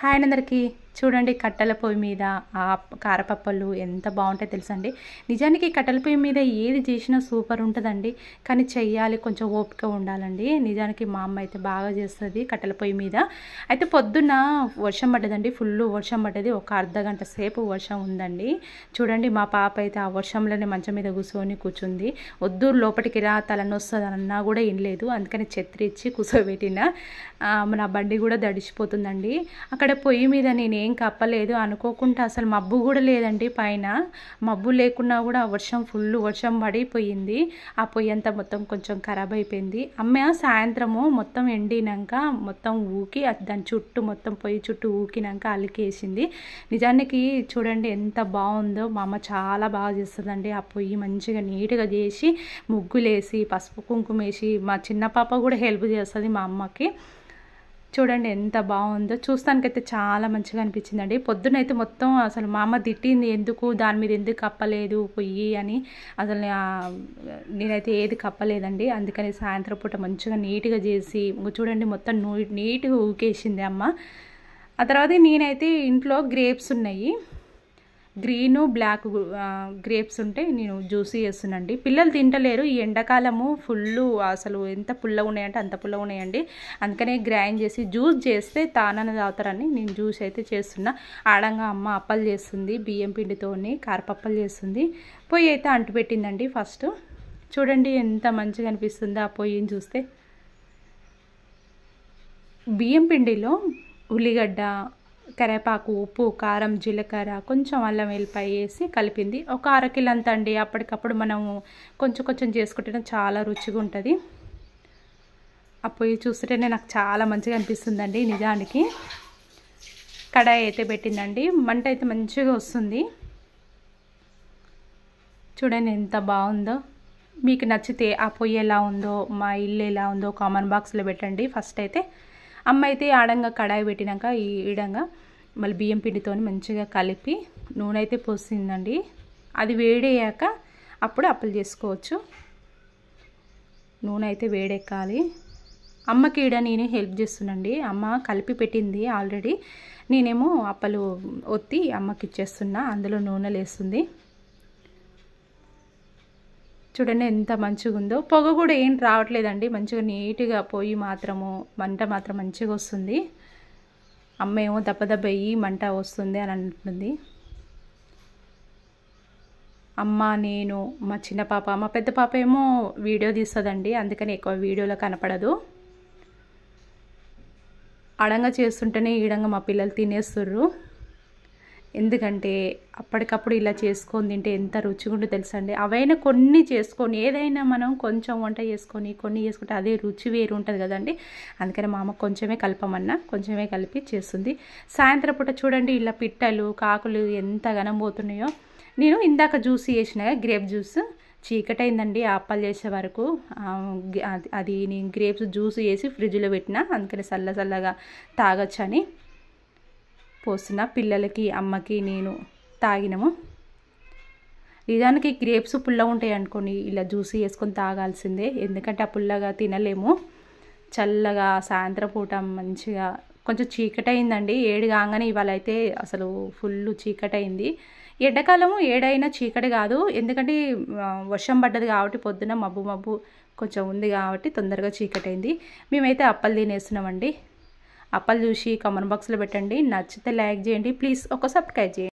Hi అందరికీ చూడండి కట్టెల పొయ్యి మీద ఆ కారపప్పలు ఎంత బాగుంటాయో తెలుసండి. నిజానికి కట్టెల పొయ్యి మీద ఏది చేసినా సూపర్ ఉంటుందండి. కానీ చెయ్యాలి, కొంచెం ఓపిక ఉండాలండి. నిజానికి మా అమ్మ అయితే బాగా చేస్తుంది కట్టెల పొయ్యి మీద. అయితే పొద్దున్న వర్షం పడ్డదండి, ఫుల్ వర్షం పడ్డది. ఒక అర్ధగంట సేపు వర్షం ఉందండి. చూడండి మా పాప అయితే ఆ వర్షంలోనే మంచం మీద కూర్చుంది. వద్దు లోపలికి రా, తలనొస్తుంది అన్నా కూడా ఏం లేదు. అందుకని ఛత్రి ఇచ్చి కూర్చోబెట్టిన. నా బండి కూడా దడిచిపోతుందండి. అక్కడ పొయ్యి మీద నేనేం కప్పలేదు అనుకోకుండా, అసలు మబ్బు కూడా లేదండి పైన. మబ్బు లేకున్నా కూడా ఫుల్ వర్షం పడిపోయింది. ఆ పొయ్యి అంతా మొత్తం కొంచెం ఖరాబ్ అయిపోయింది. అమ్మ సాయంత్రము మొత్తం ఎండినాక మొత్తం ఊకి దాని చుట్టూ మొత్తం పొయ్యి చుట్టూ ఊకినాక అలికేసింది. నిజానికి చూడండి ఎంత బాగుందో. మా అమ్మ చాలా బాగా చేస్తుందండి. ఆ పొయ్యి మంచిగా నీట్గా చేసి ముగ్గులేసి పసుపు కుంకుమ వేసి, మా చిన్న పాప కూడా హెల్ప్ చేస్తుంది మా అమ్మకి. చూడండి ఎంత బాగుందో. చూస్తానికైతే చాలా మంచిగా అనిపించిందండి. పొద్దునైతే మొత్తం అసలు మా అమ్మ తిట్టింది, ఎందుకు దాని మీద ఎందుకు కప్పలేదు పొయ్యి అని. అసలు నేనైతే ఏది కప్పలేదండి. అందుకని సాయంత్రం పూట మంచిగా నీట్గా చేసి చూడండి మొత్తం నీట్గా ఊకేసింది అమ్మ. ఆ తర్వాత నేనైతే ఇంట్లో గ్రేప్స్ ఉన్నాయి, గ్రీను బ్లాక్ గ్రేప్స్ ఉంటే నేను జ్యూస్ చేస్తున్నాండి. పిల్లలు తింటలేరు. ఈ ఎండాకాలము ఫుల్ అసలు ఎంత పుల్లగా ఉన్నాయంటే అంత పుల్లగా ఉన్నాయండి. అందుకనే గ్రైండ్ చేసి జ్యూస్ చేస్తే తానని తాగుతారని నేను జ్యూస్ అయితే చేస్తున్నా. ఆడంగా అమ్మ అప్పలు చేస్తుంది, బియ్యం పిండితోని కారపప్పలు చేస్తుంది. పొయ్యి అయితే అంటు పెట్టిందండి ఫస్ట్. చూడండి ఎంత మంచిగా అనిపిస్తుందో ఆ పొయ్యిని చూస్తే. బియ్యం పిండిలో ఉల్లిగడ్డ, కరివేపాకు, ఉప్పు, కారం, జీలకర్ర, కొంచెం అల్లం వెల్లిపాయ వేసి కలిపింది. ఒక అరకిలో అంత అండి. అప్పటికప్పుడు మనము కొంచెం కొంచెం చేసుకుంటే చాలా రుచిగా ఉంటుంది. ఆ పొయ్యి చూస్తుంటేనే నాకు చాలా మంచిగా అనిపిస్తుందండి. నిజానికి కడాయి అయితే పెట్టిందండి. మంట అయితే మంచిగా వస్తుంది. చూడండి ఎంత బాగుందో. మీకు నచ్చితే ఆ పొయ్యి ఎలా ఉందో, మా ఇల్లు ఎలా ఉందో కామెంట్ బాక్స్లో పెట్టండి. ఫస్ట్ అయితే అమ్మ అయితే ఆడంగా కడాయి పెట్టినాక ఈడంగా మళ్ళీ బియ్యం పిండితో మంచిగా కలిపి నూనె అయితే పోసిందండి. అది వేడయ్యాక అప్పుడు అప్పలు చేసుకోవచ్చు. నూనె అయితే వేడెక్కాలి. అమ్మకి ఈడ నేను హెల్ప్ చేస్తున్నాండి. అమ్మ కలిపి పెట్టింది ఆల్రెడీ. నేనేమో అప్పలు ఒత్తి అమ్మకి ఇచ్చేస్తున్నా. అందులో నూనెలు వేస్తుంది. చూడండి ఎంత మంచిగా ఉందో. పొగ కూడా ఏం రావట్లేదండి. మంచిగా నీట్గా పొయ్యి మాత్రము మంట మాత్రం మంచిగా వస్తుంది. అమ్మ ఏమో దెబ్బ అయ్యి మంట వస్తుంది అని అంటుంది. అమ్మ, నేను, మా చిన్న పాప, మా పెద్ద పాప ఏమో వీడియో తీస్తుందండి. అందుకని ఎక్కువ వీడియోలో కనపడదు. అడంగా చేస్తుంటేనే ఈడంగా మా పిల్లలు తినేస్తుర్రు. ఎందుకంటే అప్పటికప్పుడు ఇలా చేసుకొని తింటే ఎంత రుచిగా ఉంటుందో తెలుసండి. అవైనా కొన్ని చేసుకొని, ఏదైనా మనం కొంచెం వంట చేసుకొని కొన్ని చేసుకుంటే అదే రుచి వేరు ఉంటుంది కదండి. అందుకని మా అమ్మ కొంచెమే కలపమన్నా కొంచెమే కలిపి చేస్తుంది. సాయంత్రం పూట చూడండి ఇలా పిట్టలు, కాకులు ఎంత గనం పోతున్నాయో. నేను ఇందాక జ్యూస్ చేసిన గ్రేప్ జ్యూస్ చీకటి అయిందండి అప్పలు చేసే వరకు. అది నేను గ్రేప్స్ జ్యూస్ చేసి ఫ్రిడ్జ్లో పెట్టిన. అందుకని చల్లగా తాగొచ్చని పోస్తున్నా. పిల్లలకి, అమ్మకి, నేను తాగినాము. నిజానికి గ్రేప్స్ పుల్లగా ఉంటాయి అనుకోండి, ఇలా జ్యూస్ వేసుకొని తాగాల్సిందే. ఎందుకంటే ఆ పుల్లగా తినలేము. చల్లగా సాయంత్రం పూట మంచిగా కొంచెం చీకటి అయిందండి. 7 కాగానే ఇవాళ అయితే అసలు ఫుల్ చీకటి అయింది. ఎండాకాలము 7 అయినా చీకటి కాదు. ఎందుకంటే వర్షం పడ్డది కాబట్టి పొద్దున మబ్బు కొంచెం ఉంది కాబట్టి తొందరగా చీకటి అయింది. మేమైతే అప్పలు తినేస్తున్నామండి. అప్పలు చూసి కామెంట్ బాక్స్లో పెట్టండి. నచ్చితే లైక్ చేయండి ప్లీజ్. ఒక సబ్స్క్రైబ్ చేయండి.